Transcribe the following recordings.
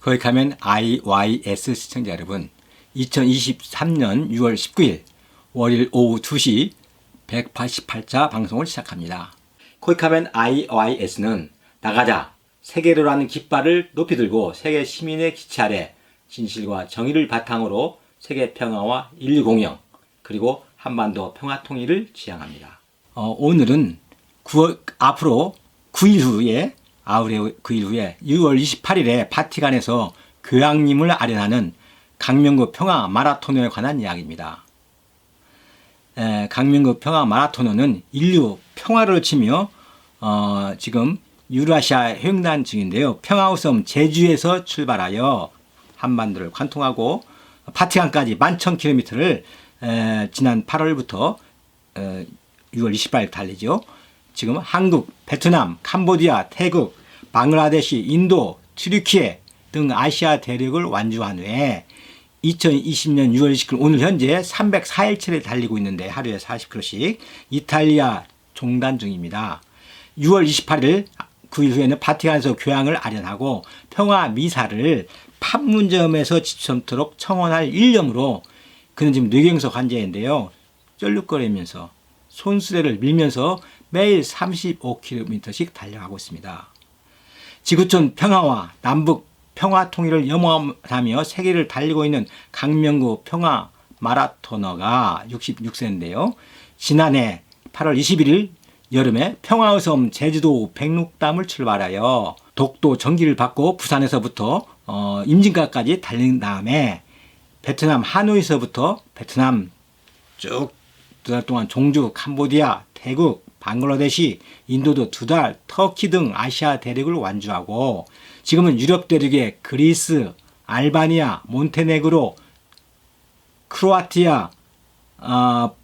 거기 가면 IYS 시청자 여러분, 2023년 6월 19일 월요일 오후 2시 188차 방송을 시작합니다. 거기 가면 IYS는 나가자, 세계로 라는 깃발을 높이 들고 세계 시민의 기치 아래 진실과 정의를 바탕으로 세계 평화와 인류 공영, 그리고 한반도 평화 통일을 지향합니다. 오늘은 앞으로 9일 후에 6월 28일에 바티칸에서 교황님을 아련하는 강명구 평화 마라토너에 관한 이야기입니다. 강명구 평화 마라토너는 인류 평화를 치며 지금 유라시아 횡단 중인데요. 평화우섬 제주에서 출발하여 한반도를 관통하고 바티칸까지 11,000km를 지난 8월부터 6월 28일 달리죠. 지금 한국, 베트남, 캄보디아, 태국, 방글라데시, 인도, 튀르키예 등 아시아 대륙을 완주한 후에 2020년 6월 29일 오늘 현재 304일째를 달리고 있는데 하루에 40km씩 이탈리아 종단 중입니다. 6월 28일 9일 후에는 바티칸에서 교황을 아련하고 평화 미사를 판문점에서 지점토록 청원할 일념으로 그는 지금 뇌경색 환자인데요. 쩔룩거리면서 손수레를 밀면서 매일 35km씩 달려가고 있습니다. 지구촌 평화와 남북 평화 통일을 염원하며 세계를 달리고 있는 강명구 평화 마라토너가 66세인데요. 지난해 8월 21일 여름에 평화우섬 제주도 백록담을 출발하여 독도 전기를 받고 부산에서부터 임진각까지 달린 다음에 베트남 하노이서부터 베트남 쭉 2달 동안 종주, 캄보디아, 태국, 방글라데시, 인도도 2달, 터키 등 아시아 대륙을 완주하고 지금은 유럽 대륙의 그리스, 알바니아, 몬테네그로, 크로아티아,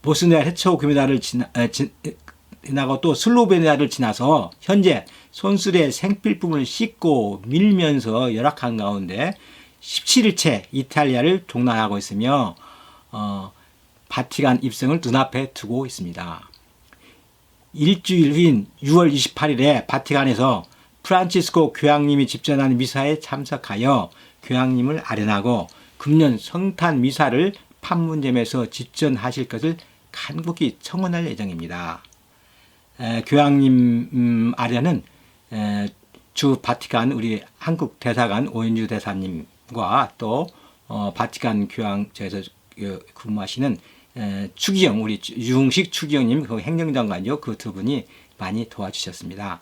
보스니아 헤르츠고비나를 지나고 또 슬로베니아를 지나서 현재 손수레 생필품을 싣고 밀면서 열악한 가운데 17일째 이탈리아를 종단하고 있으며 바티칸 입성을 눈앞에 두고 있습니다. 일주일 후인 6월 28일에 바티칸에서 프란치스코 교황님이 집전하는 미사에 참석하여 교황님을 아련하고 금년 성탄 미사를 판문점에서 집전하실 것을 간곡히 청원할 예정입니다. 교황님 아련은 주 바티칸 우리 한국 대사관 오인주 대사님과 또 바티칸 교황처에서 근무하시는 추기영 우리 유흥식 추기영님 그 행정장관이요. 그 두 분이 많이 도와주셨습니다.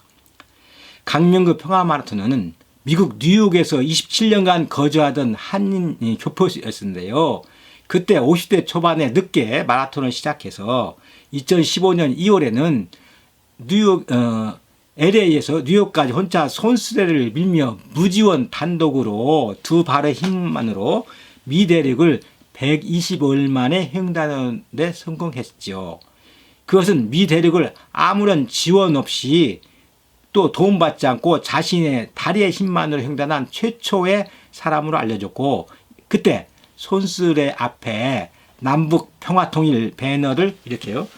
강명구 평화 마라토너는 미국 뉴욕에서 27년간 거주하던 한인 교포였는데요. 그때 50대 초반에 늦게 마라톤을 시작해서 2015년 2월에는 뉴욕 LA에서 뉴욕까지 혼자 손수레를 밀며 무지원 단독으로 두 발의 힘만으로 미 대륙을 125일 만에 횡단하는 데 성공했죠. 그것은 미 대륙을 아무런 지원 없이 또 도움받지 않고 자신의 다리의 힘만으로 횡단한 최초의 사람으로 알려졌고 그때 손수레 앞에 남북 평화통일 배너를 이렇게요.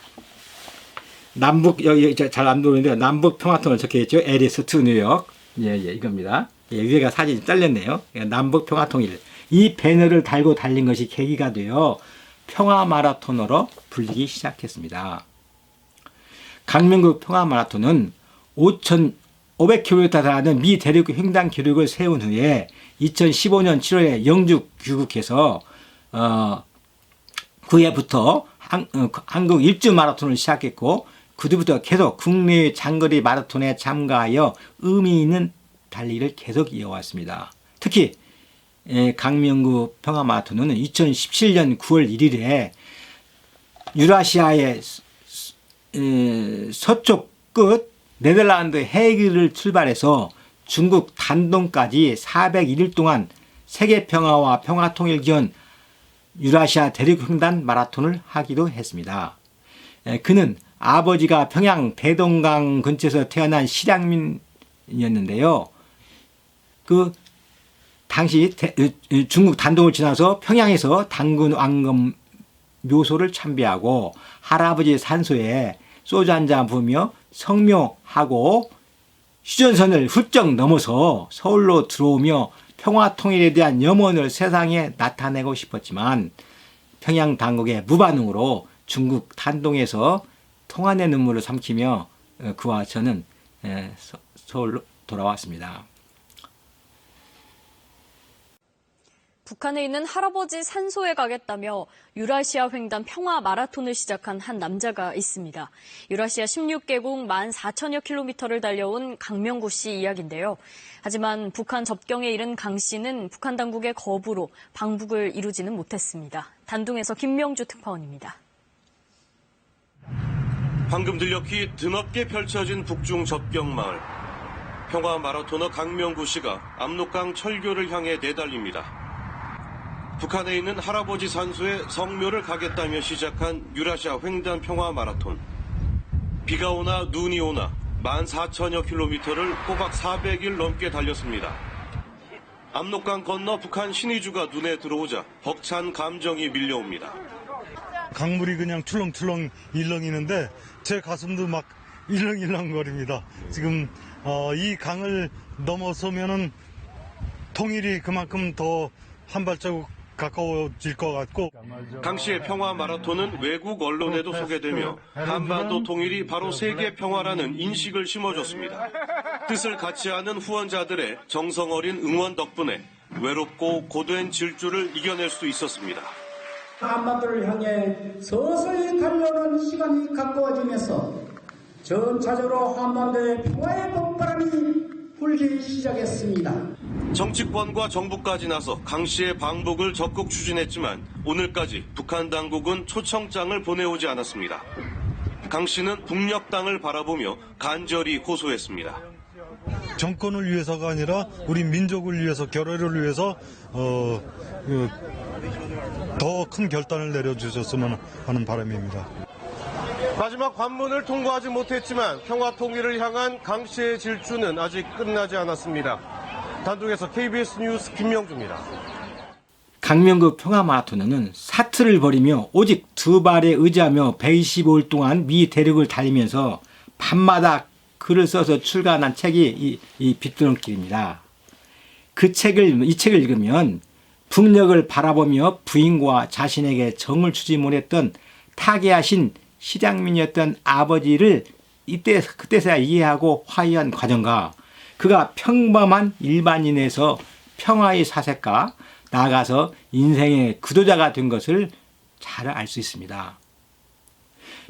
남북 여기 잘 안 보이는데 남북 평화통일 적혀있죠. LS 투 뉴욕. 이겁니다. 위에가 사진이 잘렸네요. 남북 평화통일. 이 배너를 달고 달린 것이 계기가 되어 평화 마라토너로 불리기 시작했습니다. 강명구 평화 마라톤은 5,500km 달하는 미 대륙 횡단 기록을 세운 후에 2015년 7월에 영주 귀국해서 그 해부터 한국 일주 마라톤을 시작했고 그 뒤부터 계속 국내 장거리 마라톤에 참가하여 의미 있는 달리기를 계속 이어왔습니다. 특히 강명구 평화 마라톤은 2017년 9월 1일에 유라시아의 서쪽 끝 네덜란드 헤이그를 출발해서 중국 단동까지 401일 동안 세계 평화와 평화 통일 기원 유라시아 대륙 횡단 마라톤을 하기도 했습니다. 그는 아버지가 평양 대동강 근처에서 태어난 실향민이었는데요. 그 당시 중국 단동을 지나서 평양에서 당군 왕금 묘소를 참배하고 할아버지 산소에 소주 한잔 부으며 성묘하고 휴전선을 훌쩍 넘어서 서울로 들어오며 평화 통일에 대한 염원을 세상에 나타내고 싶었지만 평양 당국의 무반응으로 중국 단동에서 통한의 눈물을 삼키며 그와 저는 서울로 돌아왔습니다. 북한에 있는 할아버지 산소에 가겠다며 유라시아 횡단 평화 마라톤을 시작한 한 남자가 있습니다. 유라시아 16개국 14,000여 킬로미터를 달려온 강명구 씨 이야기인데요. 하지만 북한 접경에 이른 강 씨는 북한 당국의 거부로 방북을 이루지는 못했습니다. 단둥에서 김명주 특파원입니다. 방금 들렸기 드넓게 펼쳐진 북중 접경 마을. 평화 마라토너 강명구 씨가 압록강 철교를 향해 내달립니다. 북한에 있는 할아버지 산소에 성묘를 가겠다며 시작한 유라시아 횡단 평화 마라톤. 비가 오나 눈이 오나 14,000여 킬로미터를 꼬박 400일 넘게 달렸습니다. 압록강 건너 북한 신의주가 눈에 들어오자 벅찬 감정이 밀려옵니다. 강물이 그냥 출렁출렁 일렁이는데 제 가슴도 막 일렁일렁거립니다. 지금 이 강을 넘어서면은 통일이 그만큼 더 한 발자국 가까워질 것 같고. 강 씨의 평화 마라톤은 외국 언론에도 소개되며 한반도 통일이 바로 세계 평화라는 인식을 심어줬습니다. 뜻을 같이 하는 후원자들의 정성 어린 응원 덕분에 외롭고 고된 질주를 이겨낼 수 있었습니다. 한반도를 향해 서서히 달려오는 시간이 가까워지면서 전차적으로 한반도의 평화의 봄바람이 불기 시작했습니다. 정치권과 정부까지 나서 강 씨의 방북을 적극 추진했지만 오늘까지 북한 당국은 초청장을 보내오지 않았습니다. 강 씨는 북녘 땅을 바라보며 간절히 호소했습니다. 정권을 위해서가 아니라 우리 민족을 위해서, 결의를 위해서 더 큰 결단을 내려주셨으면 하는 바람입니다. 마지막 관문을 통과하지 못했지만 평화 통일을 향한 강 씨의 질주는 아직 끝나지 않았습니다. 단둥에서 KBS 뉴스 김명주입니다. 강명구 평화 마라톤은 사투를 벌이며 오직 두 발에 의지하며 125일 동안 미 대륙을 달리면서 밤마다 글을 써서 출간한 책이 이 빗두렁길입니다. 이 책을 읽으면 북녘을 바라보며 부인과 자신에게 정을 주지 못했던 타계하신 실향민이었던 아버지를 그때서야 이해하고 화해한 과정과 그가 평범한 일반인에서 평화의 사색가, 나아가서 인생의 구도자가 된 것을 잘 알 수 있습니다.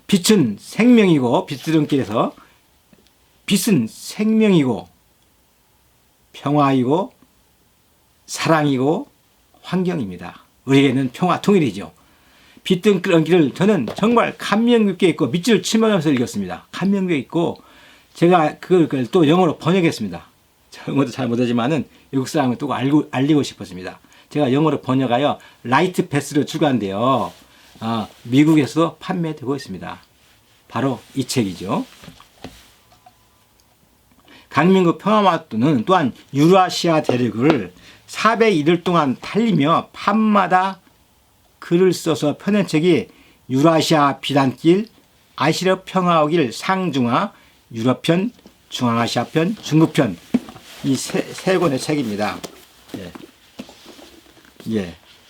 빛은 생명이고 빗두렁길에서 빛은 생명이고 평화이고 사랑이고 환경입니다. 우리에게는 평화 통일이죠. 빗두렁길을 저는 정말 감명 깊게 읽고 밑줄을 치면서 읽었습니다. 감명 깊게 읽고 제가 그걸 또 영어로 번역했습니다. 영어도 잘 못하지만은 외국 사람을 또 알리고 싶었습니다. 제가 영어로 번역하여 라이트 패스로 출간되어 미국에서도 판매되고 있습니다. 바로 이 책이죠. 강명구 평화마라톤은 또한 유라시아 대륙을 401일 동안 달리며 밤마다 글을 써서 펴낸 책이 유라시아 비단길, 아시아 평화오길 상중하, 유럽편, 중앙아시아편, 중국편 이 세 권의 책입니다.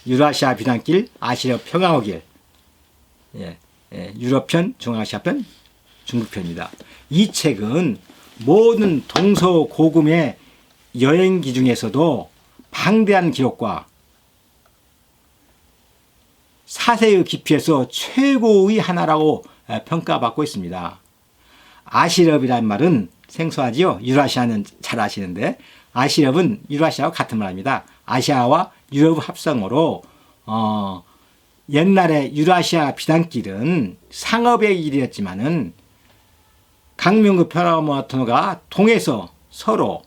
유라시아 비단길, 아시아 평화오길, 유럽편, 중앙아시아편, 중국편입니다. 이 책은 모든 동서고금의 여행기 중에서도 방대한 기록과 사세의 깊이에서 최고의 하나라고 평가받고 있습니다. 아시럽이라는 말은 생소하지요. 유라시아는 잘 아시는데 아시럽은 유라시아와 같은 말입니다. 아시아와 유럽 합성어로 옛날에 유라시아 비단길은 상업의 길이었지만은 강명구 평화마라톤가 동해서 서로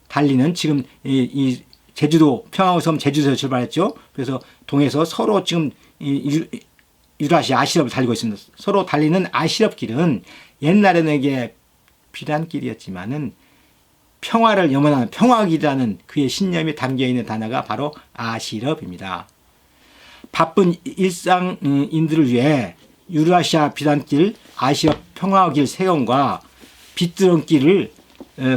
달리는 지금 이 제주도 평화섬 제주도에서 출발했죠. 그래서 동해서 서로 지금 유라시아 아시럽을 달리고 있습니다. 서로 달리는 아시럽 길은 옛날에는 이게 비단길이었지만은 평화를 염원하는 평화길이라는 그의 신념이 담겨 있는 단어가 바로 아시럽입니다. 바쁜 일상인들을 위해 유라시아 비단길, 아시럽 평화길 세 권과 빗두렁길을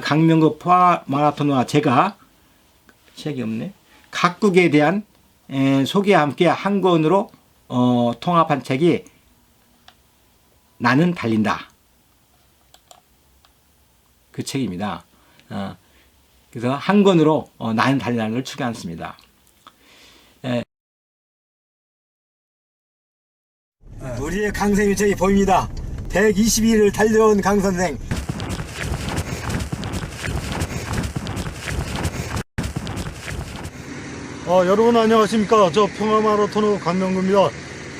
강명구 평화 마라톤과 제가 책이 없네. 각국에 대한 소개와 함께 한 권으로 통합한 책이 나는 달린다. 그 책입니다. 그래서 한 권으로 나는 달린다는 걸 출간했습니다. 우리의 강선생이 저기 보입니다. 122를 달려온 강선생. 여러분 안녕하십니까. 저 평화마라토너 강명구입니다.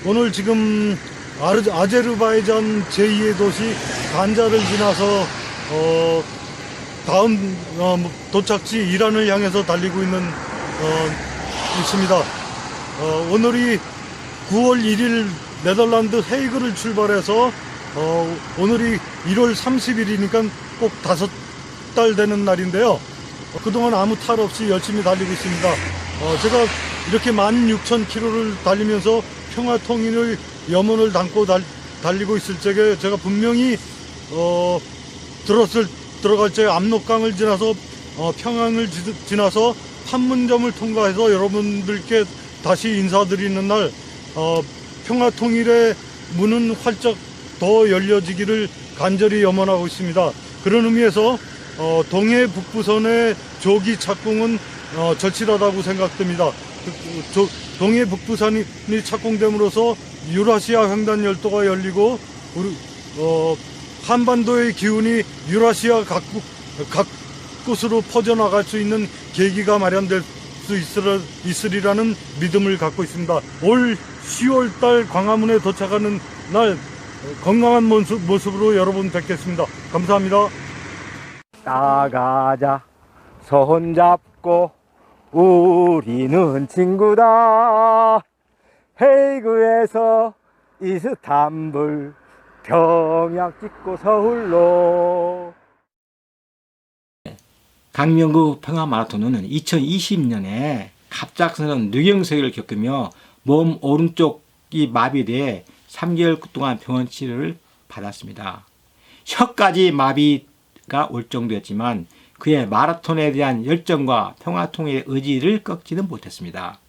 오늘 지금 아제르바이잔 제2의 도시 간자를 지나서 다음 도착지 이란을 향해서 달리고 있습니다. 오늘이 9월 1일 네덜란드 헤이그를 출발해서 오늘이 1월 30일이니까 꼭 5달 되는 날인데요. 그동안 아무 탈 없이 열심히 달리고 있습니다. 제가 이렇게 16,000km를 달리면서 평화통일의 염원을 담고 달리고 있을 적에 제가 분명히 들어갈 때 압록강을 지나서 평양을 지나서 판문점을 통과해서 여러분들께 다시 인사드리는 날 평화통일의 문은 활짝 더 열려지기를 간절히 염원하고 있습니다. 그런 의미에서 동해 북부선의 조기 착공은 절실하다고 생각됩니다. 동해 북부선이 착공됨으로써 유라시아 횡단 열도가 열리고 한반도의 기운이 유라시아 각 곳으로 퍼져나갈 수 있는 계기가 마련될 수 있으리라는 믿음을 갖고 있습니다. 올 10월달 광화문에 도착하는 날 건강한 모습으로 여러분 뵙겠습니다. 감사합니다. 나가자 손잡고 우리는 친구다. 헤이그에서 이스탄불 평양 찍고 서울로. 강명구 평화마라톤은 2020년에 갑작스러운 뇌경색을 겪으며 몸 오른쪽이 마비돼 3개월 동안 병원 치료를 받았습니다. 혀까지 마비가 올 정도였지만 그의 마라톤에 대한 열정과 평화통일의 의지를 꺾지는 못했습니다.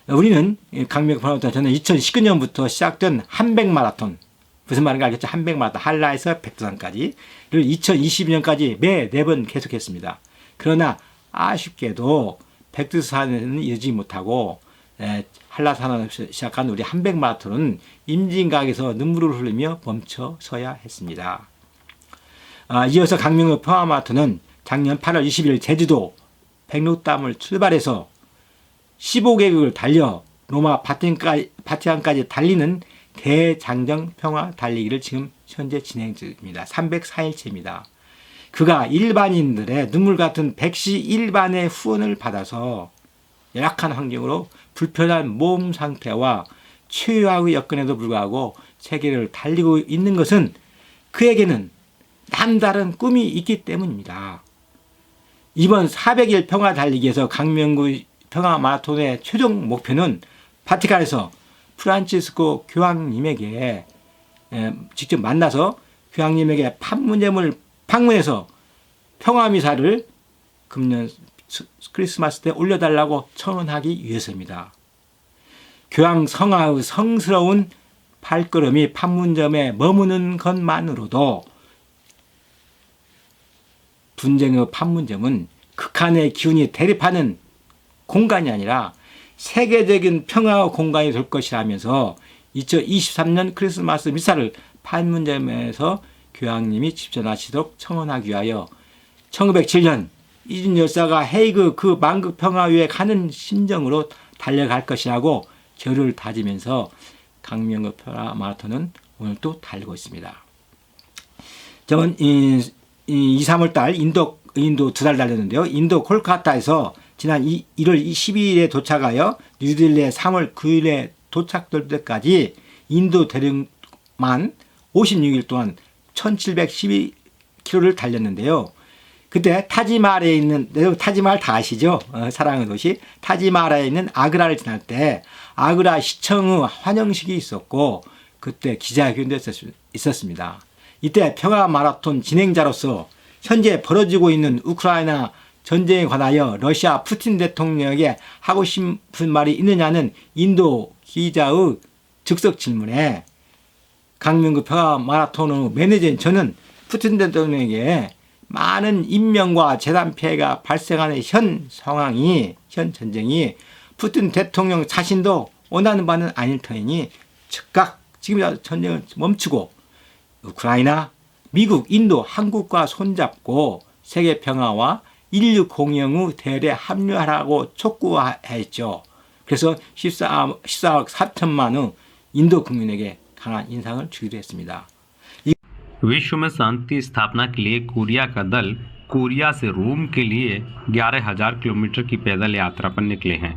우리는 강명구 평화마라톤 저는 2019년부터 시작된 한백마라톤, 무슨 말인가 알겠죠? 한백마라톤, 한라에서 백두산까지를 2022년까지 매 4번 계속했습니다. 그러나 아쉽게도 백두산에는 이르지 못하고 한라산을 시작한 우리 한백마라톤은 임진각에서 눈물을 흘리며 멈춰서야 했습니다. 이어서 강명구 평화마라톤은 작년 8월 20일 제주도 백록담을 출발해서 15개국을 달려 로마 바티칸까지 달리는 대장정 평화 달리기를 지금 현재 진행 중입니다. 304일째입니다. 그가 일반인들의 눈물 같은 백시 일반의 후원을 받아서 열악한 환경으로 불편한 몸 상태와 최악의 여건에도 불구하고 세계를 달리고 있는 것은 그에게는 남다른 꿈이 있기 때문입니다. 이번 400일 평화 달리기에서 강명구 평화 마라톤의 최종 목표는 바티칸에서 프란치스코 교황님에게 직접 만나서 교황님에게 판문점을 방문해서 평화미사를 금년 크리스마스 때 올려달라고 청원하기 위해서입니다. 교황 성화의 성스러운 발걸음이 판문점에 머무는 것만으로도 분쟁의 판문점은 극한의 기운이 대립하는 공간이 아니라 세계적인 평화의 공간이 될 것이라면서 2023년 크리스마스 미사를 판문점에서 교황님이 집전하시도록 청원하기 위하여 1907년 이준 열사가 헤이그 그 만국 평화위에 가는 심정으로 달려갈 것이라고 결의를 다지면서 강명구 평화 마라톤은 오늘 또 달리고 있습니다. 저는 2, 3월 달 인도 2달 달렸는데요. 인도 콜카타에서 지난 1월 12일에 도착하여 뉴델리에 3월 9일에 도착될 때까지 인도 대륙만 56일 동안 1712km를 달렸는데요. 그때 타지마할에 있는, 타지마할 다 아시죠? 사랑의 도시. 타지마할에 있는 아그라를 지날 때 아그라 시청의 환영식이 있었고 그때 기자회견도 있었습니다. 이때 평화 마라톤 진행자로서 현재 벌어지고 있는 우크라이나 전쟁에 관하여 러시아 푸틴 대통령에게 하고 싶은 말이 있느냐는 인도 기자의 즉석 질문에 강명구 평화 마라톤의 매니저인 저는 푸틴 대통령에게 많은 인명과 재산 피해가 발생하는 현 상황이, 현 전쟁이 푸틴 대통령 자신도 원하는 바는 아닐 터이니 즉각 지금이라도 전쟁을 멈추고 우크라이나, 미국, 인도, 한국과 손잡고 세계 평화와 인류 공영의 대열에 합류하라고 촉구했죠. 그래서 14억 4천만의 인도 국민에게 강한 인상을 주기로 했습니다. विश्व में शांति स्थापना के लिए कोरिया का दल कोरिया से रोम के लिए 11,000 किलोमीटर की पैदल यात्रा पर निकले हैं।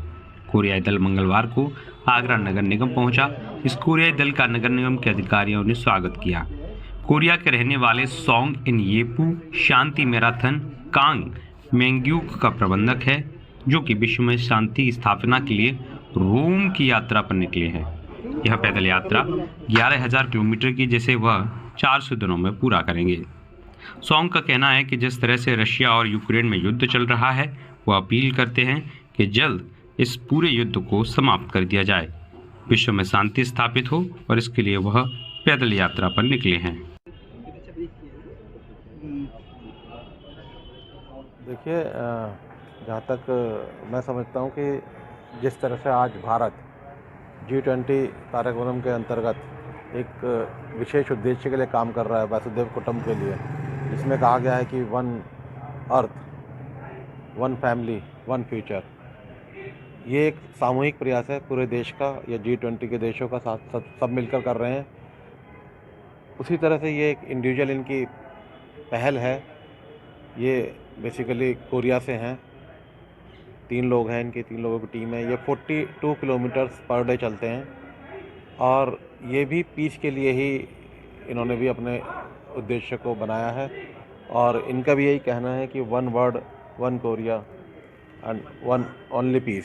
कोरियाई दल मंगलवार को आगरा नगर निगम पहुंचा। इस कोरियाई दल का नगर निगम के अधिकारियों ने स्वागत किया। कोरिया के रहने वाले सोंग इन येपू शांति मैराथन कांग मेंग्यूक का प्रबंधक है, जो कि विश्व में शांति की स्थापना के लिए रोम की यात्रा पर निकले हैं। यह पैदल यात्रा 11,000 किलोमीटर की, जिसे वह 400 दिनों में पूरा करेंगे। सोंग का कहना है कि जिस तरह से रशिया और यूक्रेन में युद्ध चल रहा है, वह अपील करते हैं कि जल्द इस पूरे युद्ध को समाप्त कर दिया जाए, विश्व में शांति स्थापित हो, और इसके लिए वह पैदल यात्रा पर निकले हैं। देखिए, जहाँ तक मैं समझता हूँ कि जिस तरह से आज भारत G20 कार्यक्रम के अंतर्गत एक विशेष उद्देश्य के लिए काम कर रहा है, वसुधैव कुटुंब के लिए, जिसमें कहा गया है कि one earth, one family, one future. ये एक सामूहिक प्रयास है पूरे देश का, या G20 के देशों का साथ सब मिलकर कर रहे हैं। उसी तरह से ये एक इंडिविजुअल इनकी पहल है। ये बेसिकली कोरिया से हैं, 3 लोग हैं, इनकी 3 लोगों की टीम है। ये 42 किलोमीटर्स पर डे चलते हैं, और ये भी पीस के लिए ही इन्होंने भी अपने उद्देश्य को बनाया है। और इनका भी यही कहना है कि one world, one Korea and one only peace.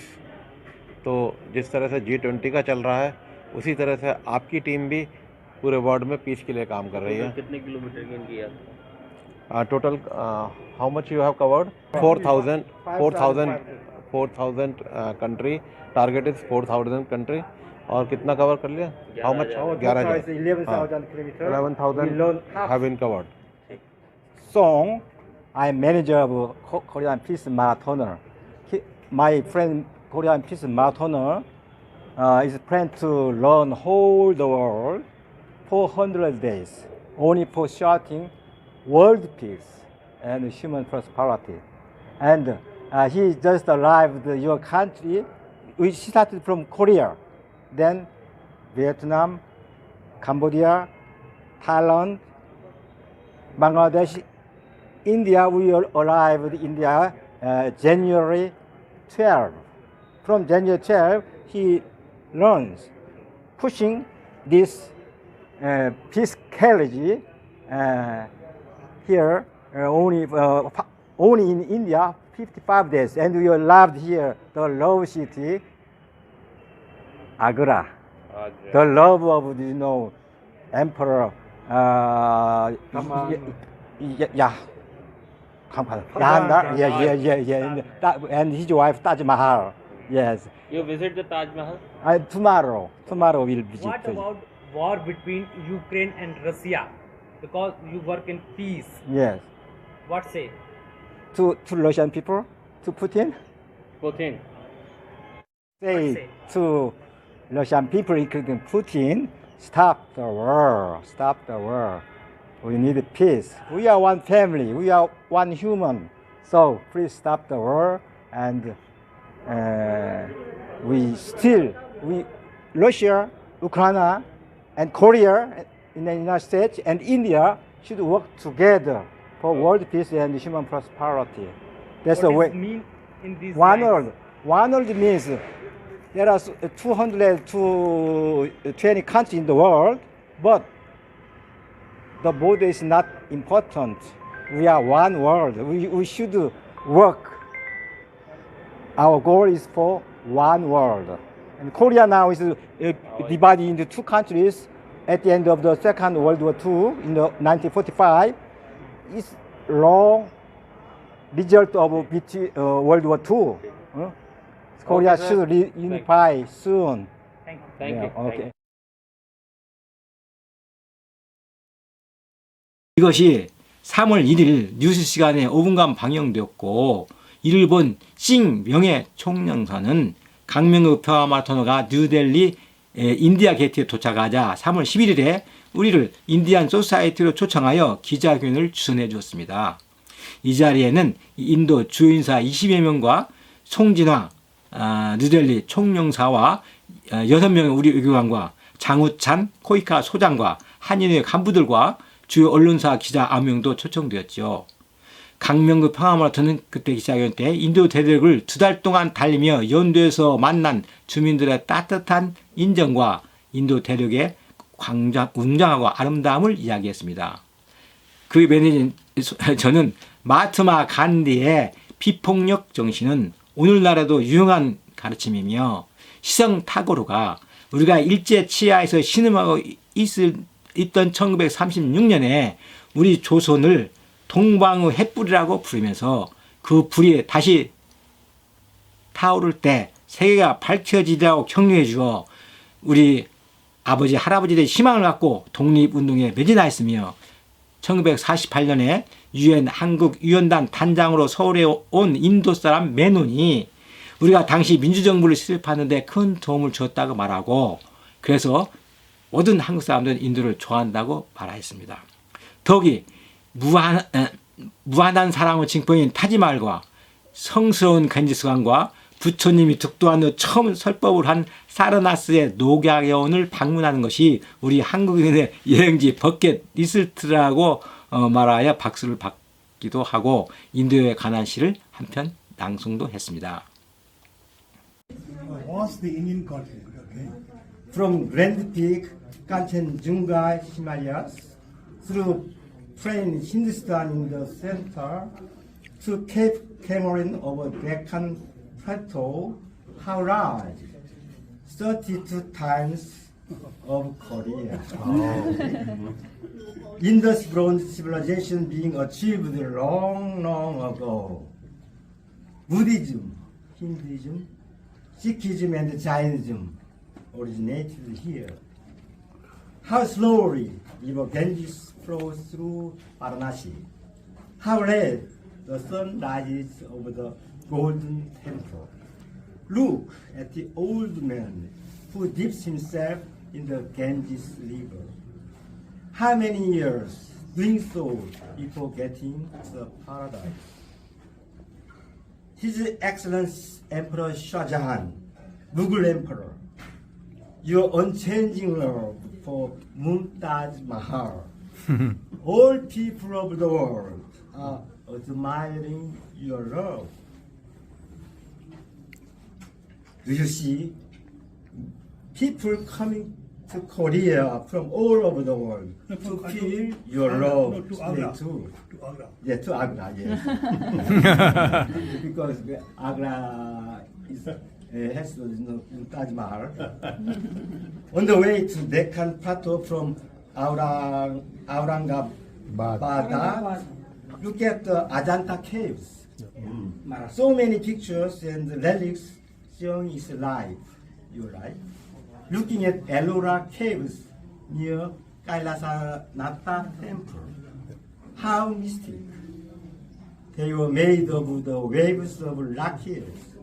तो जिस तरह से G20 का चल रहा है, उसी तरह से आपकी टीम भी पूरे वर्ल्ड में पीस के लिए काम कर रही है। कितने किलोमीटर की इनकी यात्रा? Total how much you have covered? 4,000 country. Target is 4,000 country. और कितना कवर कर लिया? How much? 11,000 kilometre. 11,000 have been covered. Song, I'm manager of Korean Peace Marathoner. My friend Korean Peace Marathoner is planned to run whole the world 400 days, only for shouting world peace and human prosperity. And he just arrived in your country. We started from Korea, then Vietnam, Cambodia, Thailand, Bangladesh, India. We arrived in India January 12. From January 12, he runs, pushing this peace carriage here only in India 55 days, and we arrived here, the love city, Agra, the love of Emperor. And his wife Taj Mahal. Yes. You visit the Taj Mahal? Tomorrow we'll visit. What about war between Ukraine and Russia? Because you work in peace. Yes. What say? To Russian people, to Putin. Putin. Say to Russian people, including Putin, stop the war. Stop the war. We need peace. We are one family. We are one human. So please stop the war. And Russia, Ukraine, and Korea in the United States and India should work together for world peace and human prosperity. That's the way. What does it mean in these One lines? world. One world means there are 220 countries in the world, but the border is not important. We are one world. We should work. Our goal is for one world. And Korea now is divided into 2 countries at the end of the Second World War II in 1945. It's long result of World War II. Korea Okay, sir. should reunify soon. Thank you. Yeah, okay. 이것이 3월 1일 뉴스 시간에 5분간 방영되었고 이를 본 싱 명예 총영사는 강명국 평화 마라토너가 뉴델리 인디아 게이트에 도착하자 3월 11일에 우리를 인디안 소사이티로 초청하여 기자회견을 주선해 주었습니다. 이 자리에는 인도 주인사 20여 명과 송진화 뉴델리 총영사와 6명의 우리 외교관과 장우찬 코이카 소장과 한인회 간부들과 주요 언론사 기자 9명도 초청되었죠. 강명국 평화마라톤은 그때 기자회견 때 인도 대륙을 2달 동안 달리며 연도에서 만난 주민들의 따뜻한 인정과 인도 대륙의 웅장하고 아름다움을 이야기했습니다. 그 매니저 저는 마하트마 간디의 비폭력 정신은 오늘날에도 유용한 가르침이며 시성타고루가 우리가 일제 치하에서 신음하고 있던 1936년에 우리 조선을 동방의 횃불이라고 부르면서 그 불이 다시 타오를 때 세계가 밝혀지리라고 격려해 주어 우리 아버지 할아버지들의 희망을 갖고 독립운동에 매진하였으며 1948년에 유엔 한국위원단 단장으로 서울에 온 인도 사람 메논이 우리가 당시 민주정부를 수립하는 데 큰 도움을 주었다고 말하고 그래서 모든 한국 사람들은 인도를 좋아한다고 말하였습니다. 더욱이 무한한 사랑을 징표인 타지마할과 성스러운 겐지스강과 부처님이 득도한 후 처음 설법을 한 사르나스의 녹야여원을 방문하는 것이 우리 한국인의 여행지 버킷리스트라고 말하여 박수를 받기도 하고 인도에 관한 시를 한편 낭송도 했습니다. What's the Indian continent? Okay. From Grand Peak, Kanchenjunga, Himalayas, through plain Hindustan in the center, to Cape Comorin over Deccan Plateau, how large? 32 times of Korea. Indus Bronze civilization being achieved long, long ago. Buddhism, Hinduism, Sikhism and Jainism originated here. How slowly river Ganges flows through Varanasi. How late the sun rises over the golden temple. Look at the old man who dips himself in the Ganges river. How many years doing so before getting to the paradise? His Excellency Emperor Shah Jahan, Mughal Emperor, your unchanging love for Mumtaz Mahal. All people of the world are admiring your love. Do you see people coming to Korea from all over the world to feel your love? No, to Agra. Too. To Agra. Yeah, to Agra, yes. Because Agra is, has no Taj Mahal. On the way to Deccan Plateau from Aurangabad, look at the Ajanta caves. So many pictures and relics showing its life, your life. Looking at Ellora caves near Kailasanatha temple. How mystic. They were made of the waves of rock hills,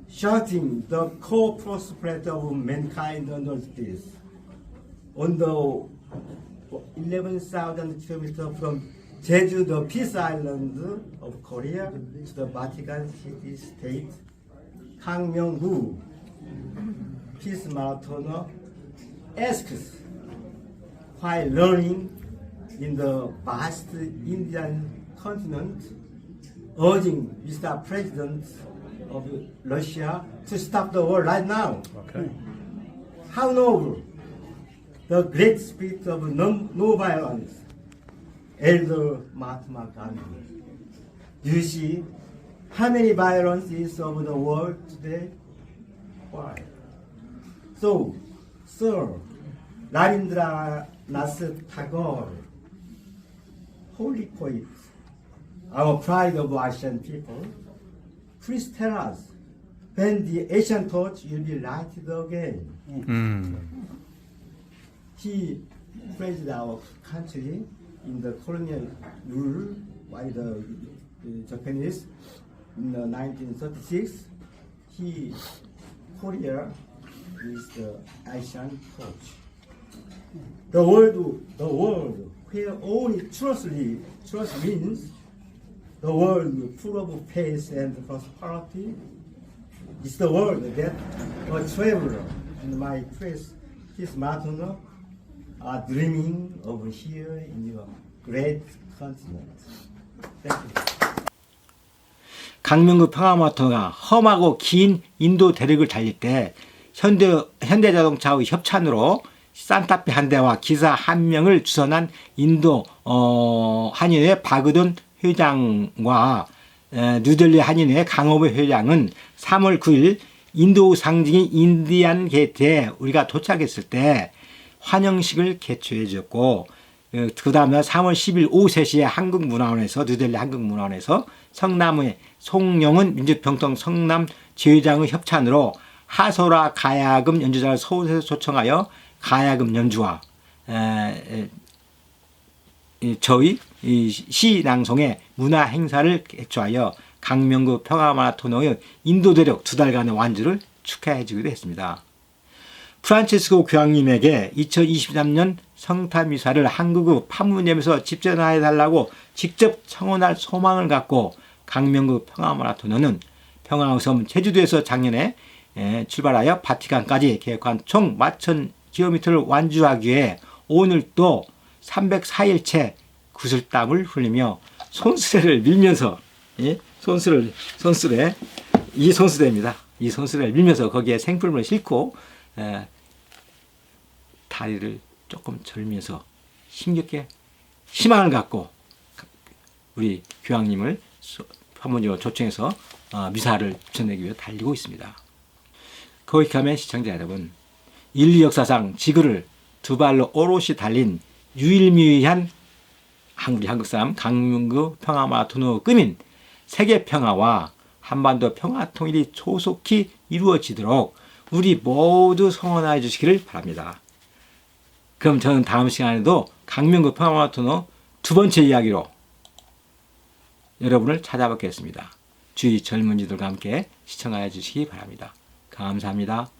shouting the co-prosperity of mankind under this. On the 11,000 kilometers from Jeju, the peace island of Korea, to the Vatican City state, Kang Myung-gu, peace marathoner, asks while learning in the vast Indian continent, urging Mr. President of Russia to stop the war right now. Okay. How noble, the great spirit of no violence, Elder Mahatma Gandhi. You see how many violence is over the world today? Why? So, Sir Rabindranath Tagore, holy poet, our pride of Asian people, please tell us when the Asian torch will be lighted again. He praised our country in the colonial rule by the Japanese in 1936. Korea is the Asian torch. The world where only trust means the world full of peace and prosperity. It's the world that a traveler and my friends, his Maratoner, are dreaming of here in your great continent. Thank you. 강명구 평화마라톤가 험하고 긴 인도 대륙을 달릴 때 현대자동차의 협찬으로 산타페 한 대와 기사 한 명을 주선한 인도 한인회 바그돈 회장과 뉴델리 한인회 강호부 회장은 3월 9일 인도 상징인 인디안 게이트에 우리가 도착했을 때 환영식을 개최해 주었고, 그 다음날 3월 10일 오후 3시에 한국문화원에서 뉴델리 한국문화원에서 성남의 송영은 민주평통 성남 지회장의 협찬으로 하소라 가야금 연주자를 서울에서 초청하여 가야금 연주와 저희 시 낭송의 문화 행사를 개최하여 강명구 평화마라톤의 인도 대륙 2달간의 완주를 축하해 주기도 했습니다. 프란치스코 교황님에게 2023년 성탄미사를 한국의 판문점에서 집전하여 달라고 직접 청원할 소망을 갖고 강명구 평화마라톤은 평화의 섬 제주도에서 작년에 출발하여 바티칸까지 계획한 총 10,000km를 완주하기 위해 오늘 또 304일째 구슬땀을 흘리며 손수레를 밀면서 손수레입니다. 이 손수레를 밀면서 거기에 생풀물을 싣고 다리를 조금 절면서 힘겹게 희망을 갖고 우리 교황님을 판문점으로 초청해서 미사를 전하기 위해 달리고 있습니다. 거기 가면 시청자 여러분, 인류 역사상 지구를 두 발로 오롯이 달린 유일무이한 우리 한국 사람 강명구 평화마라톤의 꿈인 세계 평화와 한반도 평화 통일이 조속히 이루어지도록 우리 모두 성원해 주시기를 바랍니다. 그럼 저는 다음 시간에도 강명구 평화마라톤의 두 번째 이야기로 여러분을 찾아뵙겠습니다. 주위 젊은이들과 함께 시청해 주시기 바랍니다. 감사합니다.